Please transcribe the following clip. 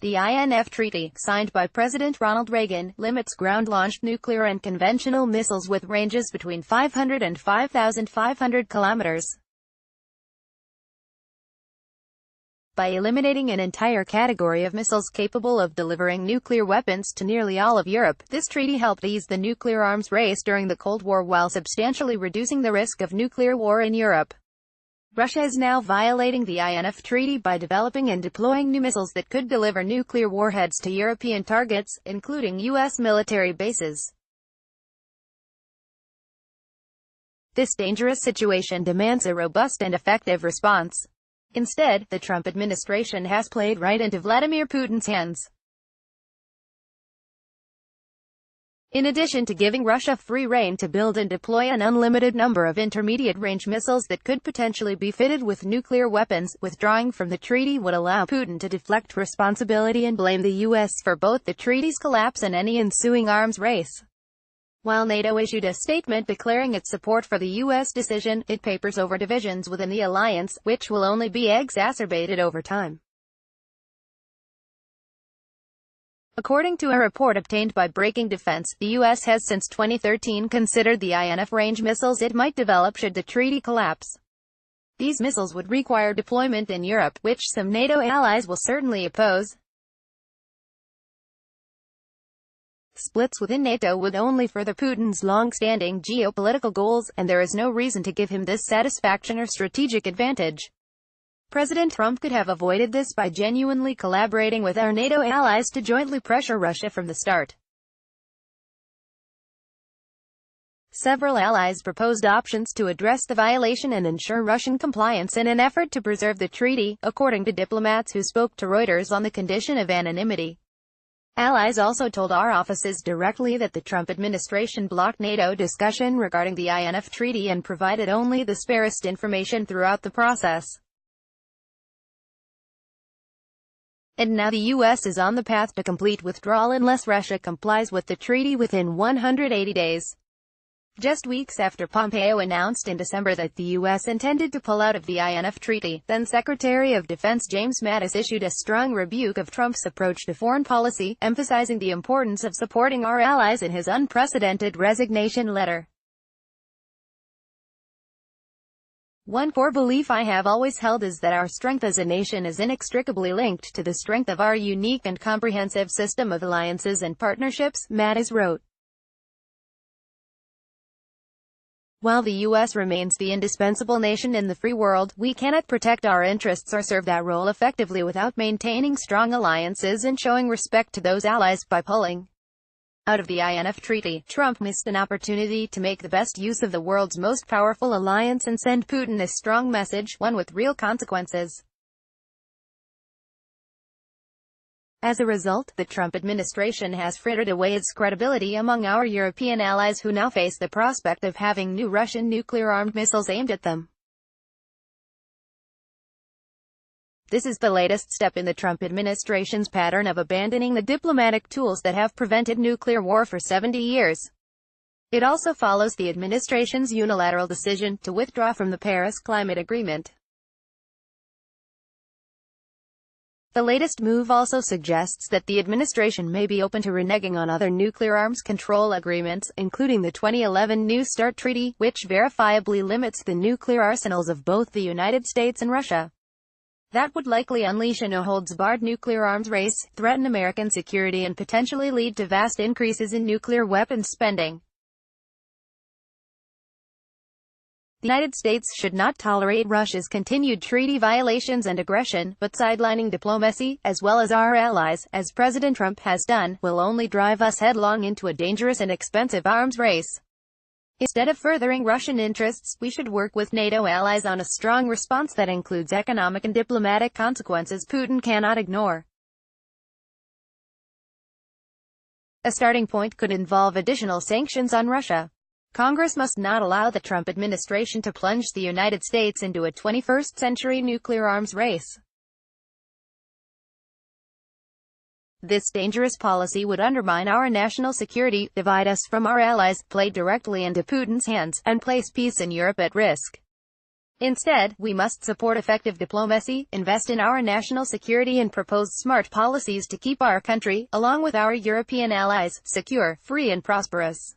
The INF Treaty, signed by President Ronald Reagan, limits ground-launched nuclear and conventional missiles with ranges between 500 and 5,500 kilometers. By eliminating an entire category of missiles capable of delivering nuclear weapons to nearly all of Europe, this treaty helped ease the nuclear arms race during the Cold War while substantially reducing the risk of nuclear war in Europe. Russia is now violating the INF Treaty by developing and deploying new missiles that could deliver nuclear warheads to European targets, including U.S. military bases. This dangerous situation demands a robust and effective response. Instead, the Trump administration has played right into Vladimir Putin's hands. In addition to giving Russia free rein to build and deploy an unlimited number of intermediate-range missiles that could potentially be fitted with nuclear weapons, withdrawing from the treaty would allow Putin to deflect responsibility and blame the U.S. for both the treaty's collapse and any ensuing arms race. While NATO issued a statement declaring its support for the U.S. decision, it papers over divisions within the alliance, which will only be exacerbated over time. According to a report obtained by Breaking Defense, the U.S. has since 2013 considered the INF range missiles it might develop should the treaty collapse. These missiles would require deployment in Europe, which some NATO allies will certainly oppose. Splits within NATO would only further Putin's long-standing geopolitical goals, and there is no reason to give him this satisfaction or strategic advantage. President Trump could have avoided this by genuinely collaborating with our NATO allies to jointly pressure Russia from the start. Several allies proposed options to address the violation and ensure Russian compliance in an effort to preserve the treaty, according to diplomats who spoke to Reuters on the condition of anonymity. Allies also told our offices directly that the Trump administration blocked NATO discussion regarding the INF treaty and provided only the sparest information throughout the process. And now the U.S. is on the path to complete withdrawal unless Russia complies with the treaty within 180 days. Just weeks after Pompeo announced in December that the U.S. intended to pull out of the INF treaty, then Secretary of Defense James Mattis issued a strong rebuke of Trump's approach to foreign policy, emphasizing the importance of supporting our allies in his unprecedented resignation letter. One core belief I have always held is that our strength as a nation is inextricably linked to the strength of our unique and comprehensive system of alliances and partnerships, Mattis wrote. While the U.S. remains the indispensable nation in the free world, we cannot protect our interests or serve that role effectively without maintaining strong alliances and showing respect to those allies. By pulling out of the INF treaty, Trump missed an opportunity to make the best use of the world's most powerful alliance and send Putin a strong message, one with real consequences. As a result, the Trump administration has frittered away its credibility among our European allies who now face the prospect of having new Russian nuclear-armed missiles aimed at them. This is the latest step in the Trump administration's pattern of abandoning the diplomatic tools that have prevented nuclear war for 70 years. It also follows the administration's unilateral decision to withdraw from the Paris Climate Agreement. The latest move also suggests that the administration may be open to reneging on other nuclear arms control agreements, including the 2011 New START Treaty, which verifiably limits the nuclear arsenals of both the United States and Russia. That would likely unleash a no-holds-barred nuclear arms race, threaten American security and potentially lead to vast increases in nuclear weapons spending. The United States should not tolerate Russia's continued treaty violations and aggression, but sidelining diplomacy, as well as our allies, as President Trump has done, will only drive us headlong into a dangerous and expensive arms race. Instead of furthering Russian interests, we should work with NATO allies on a strong response that includes economic and diplomatic consequences Putin cannot ignore. A starting point could involve additional sanctions on Russia. Congress must not allow the Trump administration to plunge the United States into a 21st-century nuclear arms race. This dangerous policy would undermine our national security, divide us from our allies, play directly into Putin's hands, and place peace in Europe at risk. Instead, we must support effective diplomacy, invest in our national security and propose smart policies to keep our country, along with our European allies, secure, free and prosperous.